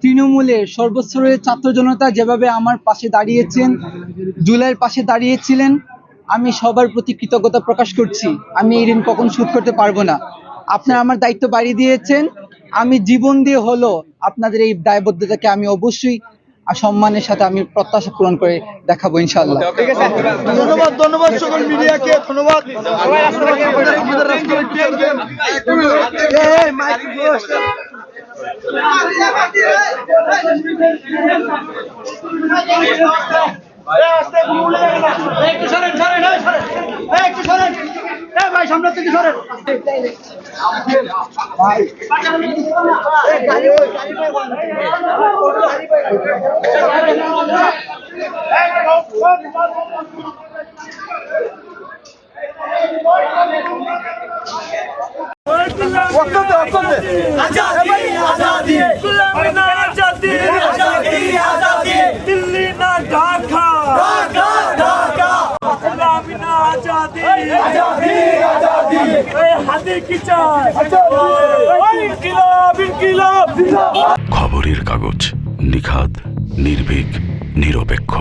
তৃণমূলের সর্বস্তরের ছাত্র জনতা যেভাবে আমার পাশে দাঁড়িয়েছেন, জুলাইয়ের পাশে দাঁড়িয়েছিলেন, আমি সবার প্রতি কৃতজ্ঞতা প্রকাশ করছি। আমি এই ঋণ কখনো শোধ করতে পারবো না। আপনারা আমার দায়িত্ব বাড়িয়ে দিয়েছেন, আমি জীবন দিয়ে হলো আপনাদের এই দায়বদ্ধতাকে আমি অবশ্যই আর সম্মানের সাথে আমি প্রত্যাশা পূরণ করে দেখাবো ইনশাআল্লাহ। ঠিক আছে, ধন্যবাদ সকল মিডিয়াকে, ধন্যবাদ। ভাই সামনে থেকে সরেন। दिल्ली ना ढाका, गुलामी ना आजादी, हाथी की चाय, इनकिलाब इनकिलाब। খবরের কাগজ, নিখাদ, নির্ভীক, নিরপেক্ষ।